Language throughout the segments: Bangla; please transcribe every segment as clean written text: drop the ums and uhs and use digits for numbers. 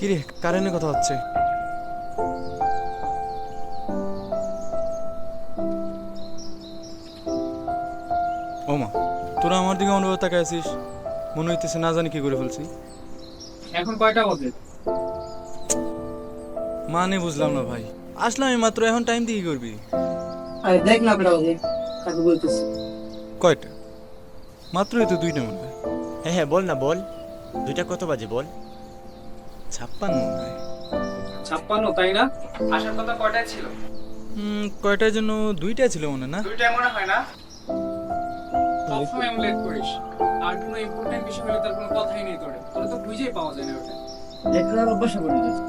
কিরে কারেন্টের কথা হচ্ছে? ও মা, তোরা আমার দিকে অনুরোধ তাকায় আছিস, মনে হইতেছে না জানি কি করে ফেলছি। এখন কয়টা বাজে? মানে বুঝলাম না ভাই, আসলাম এই মাত্র, এখন টাইম দিয়ে কি করবি? আরে দেখ না কয়টা বাজে, কাকে বলতেছি। কয়টা? মাত্রই তো দুইটা মনে হয়। হ্যাঁ হ্যাঁ বল না বল, দুইটা কত বাজে বল। 56 মনে হয়। 56, তাই না? আসার কথা কয়টায় ছিল? কয়টার জন্য? দুইটাই ছিল মনে না? দুইটায় মনে হয় না? সবসময় এমন লেট করিস। আর কোনো ইম্পর্টেন্ট বিষয় হলে তার কোনো কথাই নেই তোরে। তোরে তো বুঝেই পাওয়া যায় না ওটা। দেখলাম অভ্যাস করে দিয়েছে।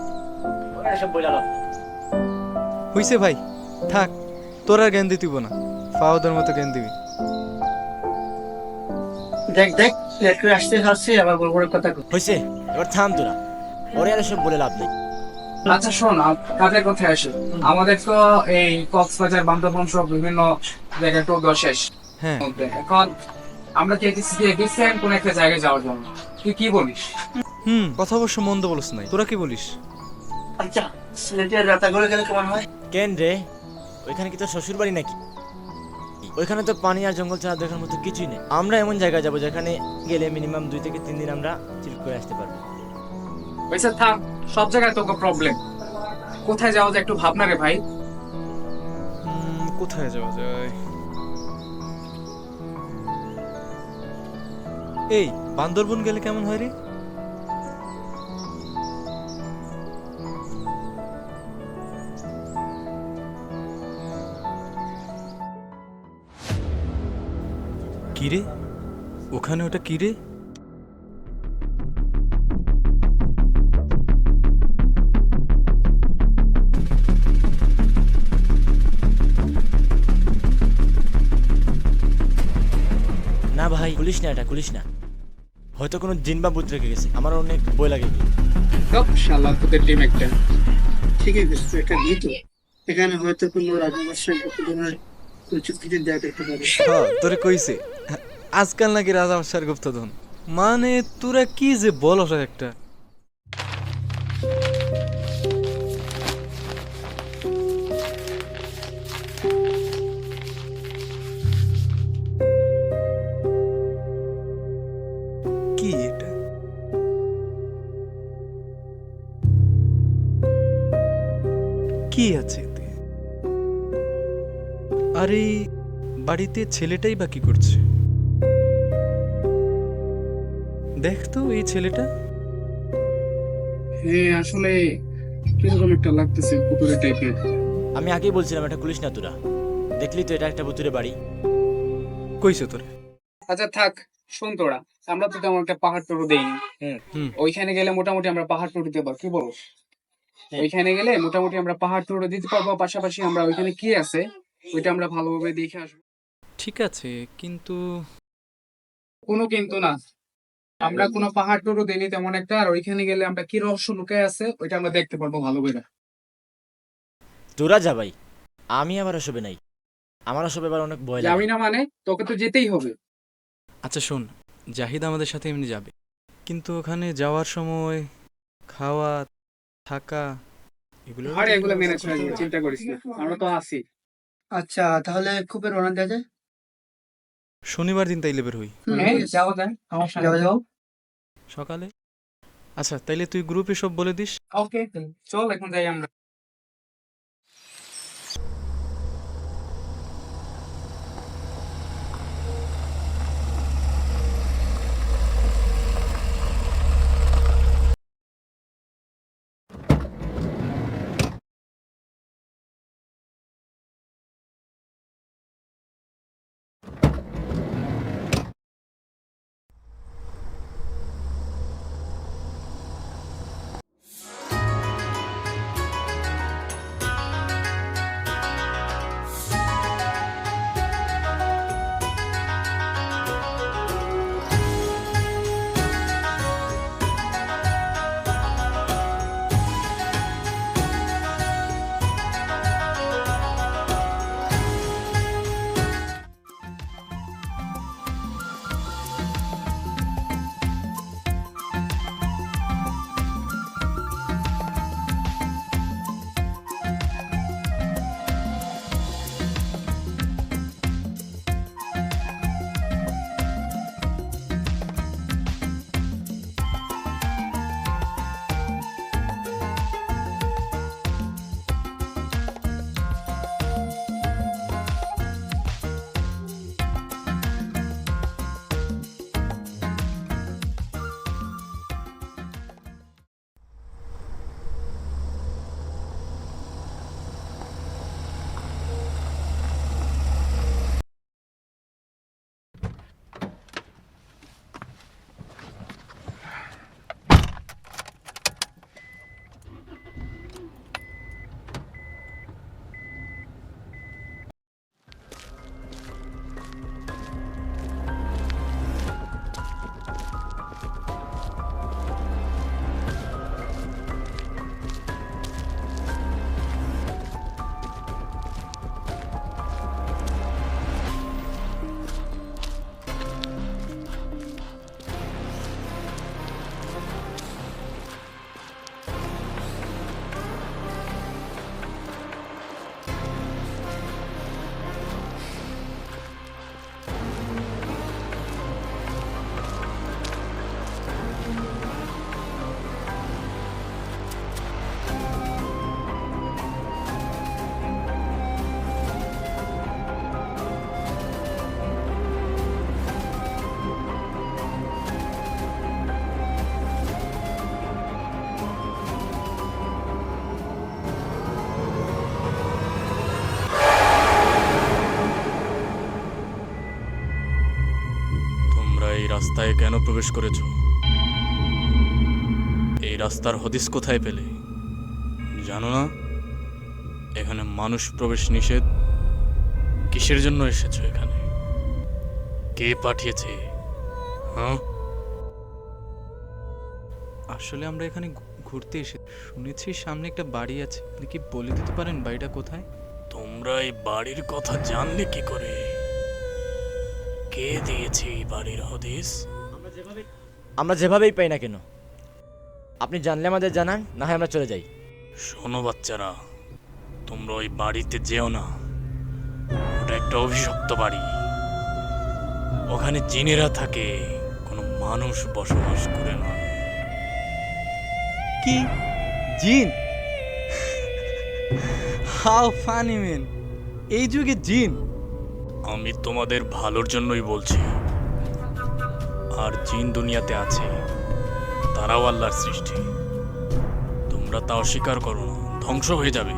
ওরা সব বইলালো। হইছে ভাই, থাক, তোর আর জ্ঞান দিতিব না, ফাওয়াদের মতো জ্ঞান দিবি। দেখ দেখ, লেট করে আসতে আসছে আবার বড় বড় কথা কই। হইছে, এবার থাম তোরা, ওরে আর সব বলে লাভ নেই। আচ্ছা শোন, কাজের কথায় আসে। আমাদের তো এই কক্সবাজার, বান্দরবান সব বিভিন্ন জায়গায় তো শেষ। হ্যাঁ, এখন আমরা চাইতেছি যে ডিসেন্ট কোন একটা জায়গায় যাওয়ার জন্য। তুই কি বলিস? কথা অবশ্য মন্দ বলস নাই, তোরা কি বলিস? আচ্ছা, সিলেটের রাতাগড়ে গেলে কেমন হয়? কেন রে, ওইখানে কি তোর শ্বশুর বাড়ি নাকি? ওইখানে তো পানি আর জঙ্গল ছাড়া দেখার মতো কিছুই নেই। আমরা এমন জায়গায় যাবো যেখানে গেলে মিনিমাম 2 থেকে 3 দিন আমরা চিল করে আসতে পারবো। পয়সা থাক, সব জায়গায় তোকে প্রবলেম। কোথায় যাওয়া যায় একটু ভাবনা রে ভাই। কোথায় যাওয়া যায়? এই বান্দরবন গেলে কেমন হয় রে? কিরে, ওখানে ওটা কিরে? না ভাই, খুলিস না, এটা খুলিস না, হয়তো কোনো জিন বা ভূত রেখে গেছে, আমার অনেক ভয় লাগে। সব শালা তোদের টিম একটা। ঠিকই বুঝছো, একটা গীত। এখানে হয়তো কোনো রাজবংশের গুপ্তধনের চুক্তিতে দেয়া দেখতে পাবে। তোরে কইছে আজকাল নাকি রাজা বাদশার গুপ্তধন। মানে তোরা কি যে বলস একটা। কি এটা? কি আছে এতে? আর এই বাড়িতে ছেলেটাই বা কি করছে? দেখ তো এই ছেলেটা। হ্যাঁ, আসলে কিরকম একটা লাগতেছে, পুতুরে টাইপের। আমি আগেই বলছিলাম এটা খুলিস না তোরা, দেখলি তো এটা একটা ভূতুরে বাড়ি। কইছে তোরে? আচ্ছা থাক, শোন তোরা, আমরা তো তেমন একটা পাহাড় টুরু দেইনি। হুম। ওইখানে গেলে মোটামুটি আমরা পাহাড় টুরু দিতে পারবো, কি বলো? ওইখানে গেলে মোটামুটি আমরা পাহাড় টুরু দিতে পারবো, পাশাপাশি আমরা ওইখানে কি আছে ওইটা আমরা ভালোভাবে দেখে আসবো। ঠিক আছে, কিন্তু কোনো কিন্তু না, আমরা কোনো পাহাড় টুরু দেইনি তেমন একটা, আর ওইখানে গেলে আমরা কি রহস্য লুকায় আছে ওইটা আমরা দেখতে পারবো ভালো করে। তোরা যা ভাই, আমি আবার ওসবে নাই, আমার ওসব এবার অনেক ভয় যাবি লাগে। না মানে? তোকে তো যেতেই হবে। আচ্ছা শোন, জাহিদ আমাদের সাথে এমনি যাবে, কিন্তু ওখানে যাওয়ার সময় খাওয়া, থাকা, এগুলো আরে এগুলো ম্যানেজ হয়ে যাবে, চিন্তা করিস না, আমরা তো আছি। আচ্ছা, তাহলে খুবই রওনা দেওয়া যায়। শনিবার দিন তাইলে বের হই হ্যাঁ, যাওয়া যায়, সমস্যা নেই। যাও। সকালে। আচ্ছা তাইলে তুই গ্রুপে সব বলে দিস। ওকে, চল এখন যাই আমরা। রাস্তায় কেন প্রবেশ করেছো? এই রাস্তার হদিস কোথায় পেলে? জানো না এখানে মানুষ প্রবেশ নিষেধ? কিসের জন্য এসেছো এখানে? কে পাঠিয়েছে? হ্যাঁ, আসলে আমরা এখানে ঘুরতে এসে শুনেছি সামনে একটা বাড়ি আছে। আপনি কি বলে দিতে পারেন বাড়িটা কোথায়? তোমরা এই বাড়ির কথা জানলে কি করে? কে দিয়েছে এই বাড়ির হদিস? আমরা যেভাবেই পাই না কেন, আপনি জানলে আমাদের জানান, না হয় আমরা চলে যাই। শোনো বাচ্চারা, তোমরা ওই বাড়িতে যেও না। ওটা একটা অভিশপ্ত বাড়ি। ওখানে জিনেরা থাকে, কোনো মানুষ বসবাস করে না। কি জিন? হাউ ফানি ম্যান, এই যুগে জিন? আমি তোমাদের ভালোর জন্যই বলছি। আর জিন দুনিয়াতে আছে, তারাও আল্লাহর সৃষ্টি। তোমরা তা অস্বীকার করো না, ধ্বংস হয়ে যাবে।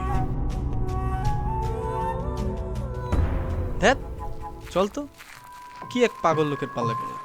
ধ্যাত, চল তো, কি এক পাগল লোকের পাল্লা পেলে।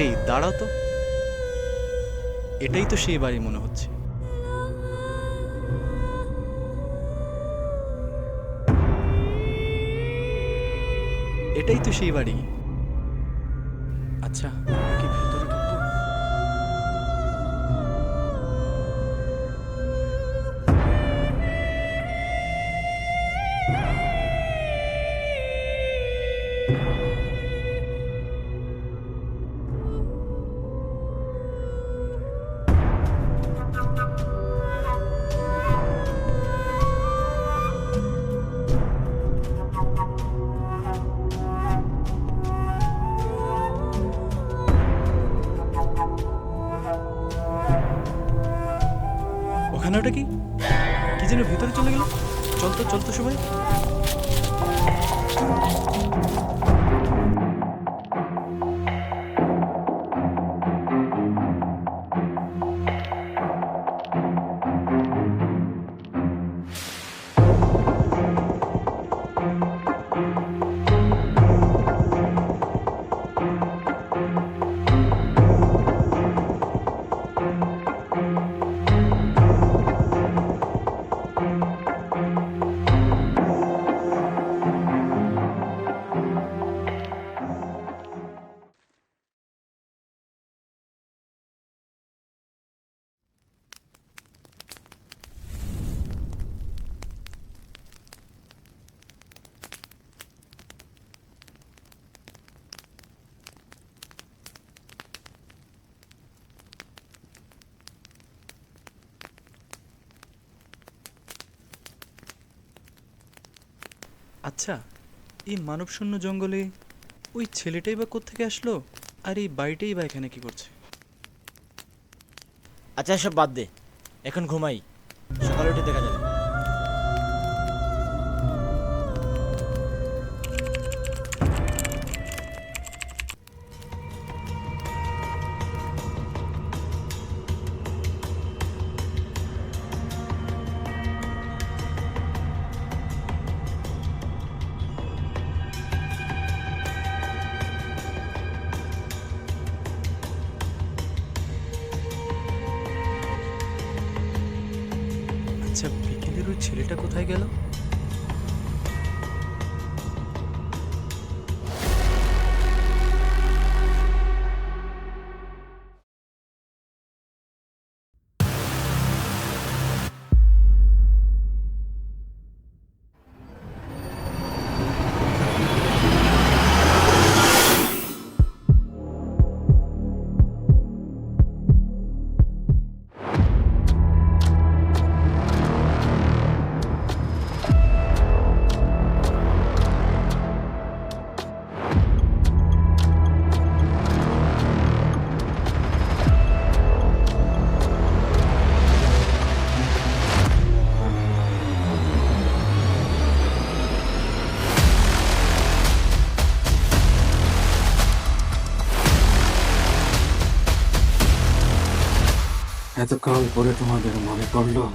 এই দাঁড়াও তো, এটাই তো সেই বাড়ি মনে হচ্ছে। এটাই তো সেই বাড়ি। আচ্ছা, কি ভেতরে ঢুকবো? ওখানে ওটা কি কি যেন ভেতরে চলে গেল। চলতো চলতো সবাই। আচ্ছা, এই মানবশূন্য জঙ্গলে ওই ছেলেটাই বা কোত্থেকে আসলো, আর এই বাড়িটাই বা এখানে কি করছে? আচ্ছা, সব বাদ দে, এখন ঘুমাই, সকালে উঠে দেখা যাবে। আচ্ছা, বিকেলের ওই ছেলেটা কোথায় গেল? এতকাল পরে তোমাদের মনে পড়লো?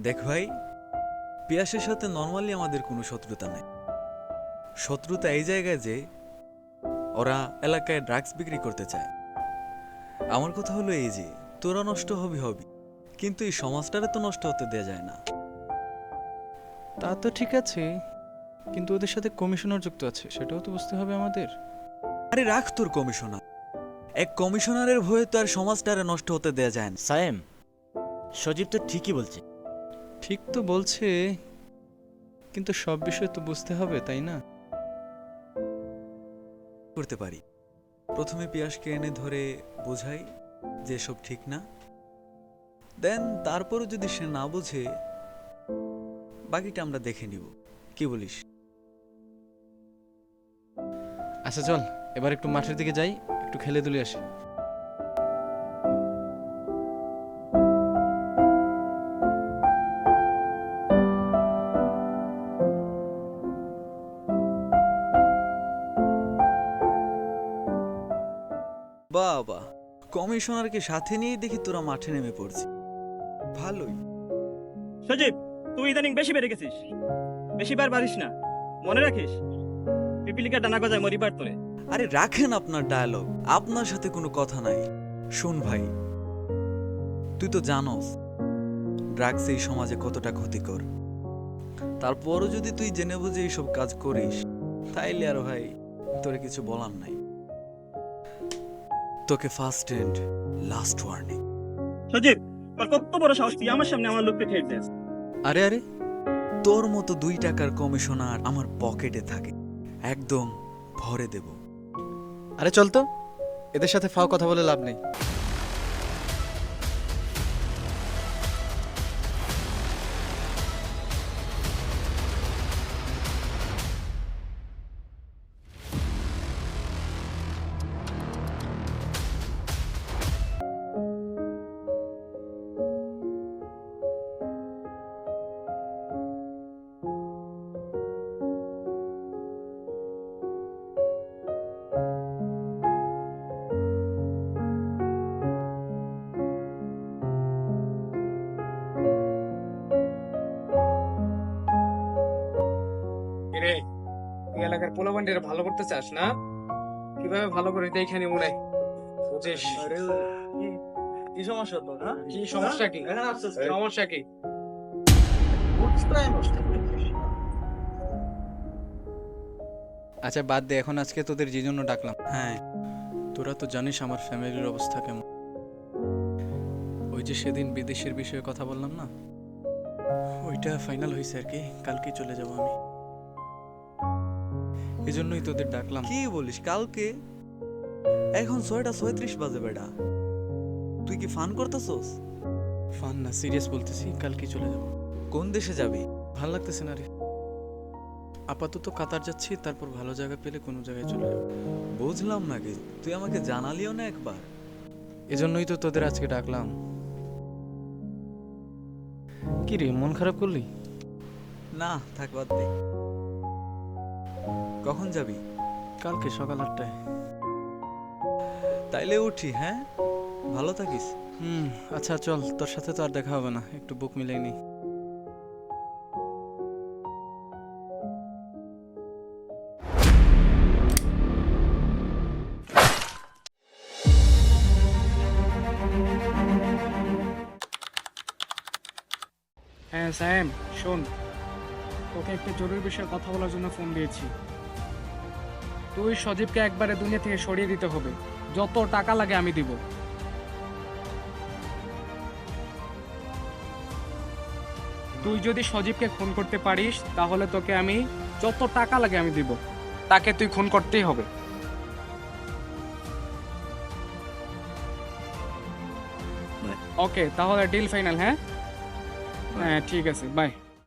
দেখ ভাই, পিয়াসের সাথে নর্মালি আমাদের কোনো শত্রুতা নেই। শত্রুতা এই জায়গায় যে ওরা এলাকায় ড্রাগস বিক্রি করতে চায়। আমার কথা হলো এই যে তোরা নষ্ট হবি হবি, কিন্তু এই সমাজটারে তো নষ্ট হতে দেয়া যায় না। তা তো ঠিক আছে, কিন্তু ওদের সাথে কমিশনার যুক্ত আছে, সেটাও তো বুঝতে হবে আমাদের। আরে রাখ তোর কমিশনার, এক কমিশনারের ভয়ে তো আর সমাজটারে নষ্ট হতে দেয়া যায় না। সায়েম, সজীব তো ঠিকই বলছে। ঠিক তো বলছে, কিন্তু সব বিষয় তো বুঝতে হবে, তাই না? করতে পারি, প্রথমে পিয়াসকে এনে ধরে বোঝাই যে সব ঠিক না, দেন তারপরও যদি সে না বোঝে বাকিটা আমরা দেখে নিব। কি বলিস? আচ্ছা চল, এবার একটু মাঠের দিকে যাই, একটু খেলে দুলে আসি। বাবা, কমিশনারকে সাথে নিয়ে দেখি তোরা মাঠে নেমে পড়ছি। ভালোই। সজীব, তুই ইদানিং বেশি বেড়ে গেছিস। বেশিবার পারিস না, মনে রাখিস পিপিলিকা ডানা গজায় মরিবার তোরে। আরে রাখেন আপনার ডায়ালগ, আপনার সাথে কোনো কথা নাই। শোন ভাই, তুই তো জানোস ড্রাগস এই সমাজে কতটা ক্ষতিকর। তারপরও যদি তুই জেনে বুঝে এইসব কাজ করিস, তাইলে আর ভাই তোরে কিছু বলার নাই। তোকে ফার্স্ট এন্ড লাস্ট ওয়ার্নিং। সজীব, তোর কত বড় সাহস তুই আমার সামনে আমার লোককে ঠেট দিস। আরে আরে, তোর মতো 2 টাকার কমিশনার আমার পকেটে থাকে, একদম ভরে দেব। আরে চল তো, এদের সাথে ফাও কথা বলে লাভ নেই। রে, তুই এলাকার পোলাপান্ডের ভালো করতে চাস না? কিভাবে ভালো করে দেখে নি মনে বুঝিস? কি সমস্যা তোর? হ্যাঁ, কি সমস্যা কি? সমস্যা কি? আচ্ছা বাদ দে, এখন আজকে তোদের যে জন্য ডাকলাম, হ্যাঁ, তোরা তো জানিস আমার ফ্যামিলির অবস্থা কেমন। ওই যে সেদিন বিদেশের বিষয়ে কথা বললাম না, ওইটা ফাইনাল হয়েছে আর কি, কালকেই চলে যাব আমি। এজন্যই তোদের ডাকলাম। কি বলিস কালকে? এখন 6:36 বাজে বেটা, তুই কি ফান করতেছস? ফান না, সিরিয়াস বলতেছি, কালকেই চলে যাব। কোন দেশে যাবি? ভাল লাগতেছে না রে। আপাতত কাতার যাচ্ছি, তারপর ভালো জায়গা পেলে কোনো জায়গায় চলে যাবো। বুঝলাম না কি, তুই আমাকে জানালিও না একবার। এজন্যই তো তোদের আজকে ডাকলাম। কি রে, মন খারাপ করলি? না থাক, বাদ দে। কখন যাবি? কালকে সকাল 8টায়। তাইলে উঠি, হ্যাঁ? ভালো থাকিস। আচ্ছা চল, তোর সাথে তো আর দেখা হবে না, একটু বুক মিলাই নি। হ্যাঁ স্যাম, শোন, তোকে একটা জরুরি বিষয়ে কথা বলার জন্য ফোন দিয়েছি। তুই সজীবকে একবারে দুনিয়া থেকে সরিয়ে দিতে হবে, যত টাকা লাগে আমি দিব। তুই যদি সজীবকে খুন করতে পারিস তাহলে তোকে আমি যত টাকা লাগে আমি দিব, তাকে তুই খুন করতেই হবে। ওকে, তাহলে ডিল ফাইনাল। হ্যাঁ হ্যাঁ, ঠিক আছে, বাই।